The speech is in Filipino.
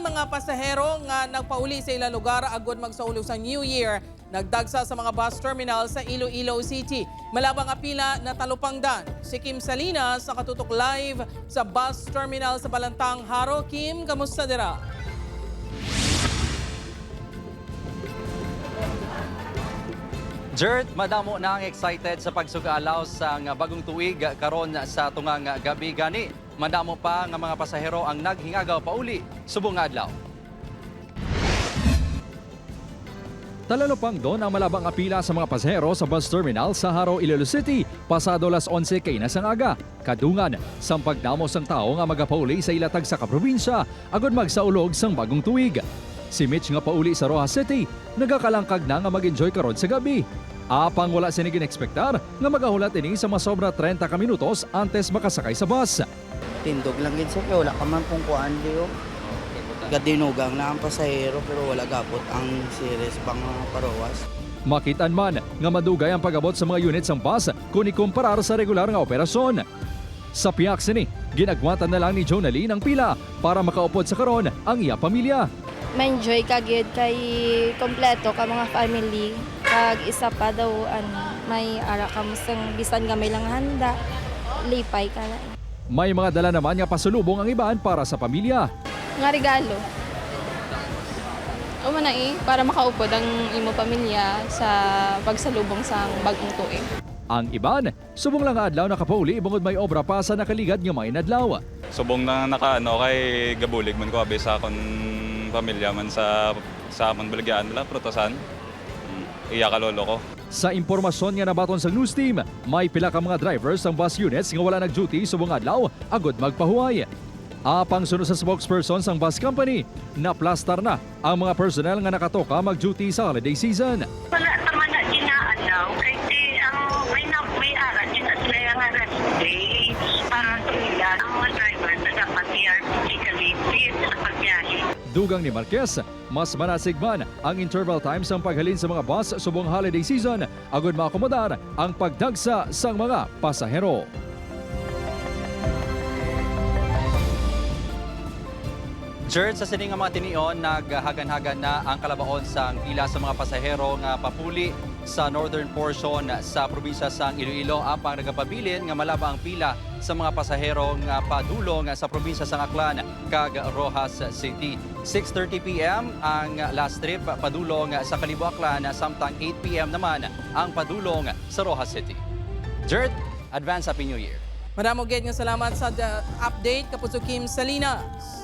mga pasahero nga nagpauli sa ilang lugar agod magsaulog sa New Year. Nagdagsa sa mga bus terminal sa Iloilo City. Malabang apila na talupangdan. Si Kim Salinas nakatutok live sa bus terminal sa Balantang Haro. Kim, kamusta dira? Jert, madamo na ang excited sa pagsugalaw sa bagong tuig karon sa tungang gabi gani. Madamo pa nga mga pasahero ang naghingagaw pauli subong adlaw. Talalopang doon ang malabang apila sa mga pasahero sa bus terminal sa Haro, Iloilo City pasado las 11 kainas ang aga. Kadungan sang pagdamos ang tao nga magapauli sa ilatag sa kaprobinsya agod magsaulog sang bagong tuig. Si Mitch nga pauli sa Rojas City, nagakalangkag na nga mag-enjoy karon sa gabi. Apang wala sinigin ekspektar nga magahulat ini sa masobra 30 ka minutos antes makasakay sa bus. Tindog lang gid sir, kaya wala ka man pong kuan diyo. Gadinugang na ang pasahero pero wala gapot ang series pang parowas. Makitaan man nga madugay ang pag-abot sa mga units ng bus kung ikumparar sa regular nga operasyon. Sa piyak sini, ginagwatan na lang ni Jonaline ang pila para makaupod sa karon ang iya pamilya. Ma-enjoy ka gyud kay kompleto ka mga family. Kag isa pa daw may ara ka musang bisan gamay lang handa. Lipay ka na. May mga dala naman nga pasulubong ang iban para sa pamilya. Nga regalo. O man para makaupod ang imo pamilya sa pagsalubong sa bagong tuig. Ang iban, subong lang nga adlaw nakapauli bungod may obra pa sa nakaligad nga may adlaw. Subong na nakaano kay gabulig man ko abi sa akon pamilya man sa amon baligyan nila protosan. Iya ka lolo ko. Sa impormasyon nga nabaton sa news team, may pila ka mga drivers ng bus units nga wala nag-duty subong adlaw agod magpahuway. Apang sunod sa spokesperson sang bus company, naplastar na ang mga personnel nga nakatoka mag-duty sa holiday season. Wala naman na ginaalaw kasi may aral yun at sila yung rest day para sa nila ang mga driver na dapat physically fit sa pagbiyahe. Dugang ni Marquez, mas manasigman ang interval time sa paghalin sa mga bus subong holiday season agod maakomodar ang pagdagsa sang mga pasahero. Jert, sa sining nga mga tinion, naghagan-hagan na ang kalabaon sa pila sa mga pasahero nga papuli sa northern portion sa probinsya sang Iloilo. Apang nagapabilin nga malaba ang pila sa mga pasahero nga padulong sa probinsya sang Aklan kag Rojas City. 6:30 p.m. ang last trip padulong sa Kalibo Aklan samtang 8 p.m. naman ang padulong sa Rojas City. Jert, advance Happy New Year. Madamo gid nga salamat sa update kapuso Kim Salinas.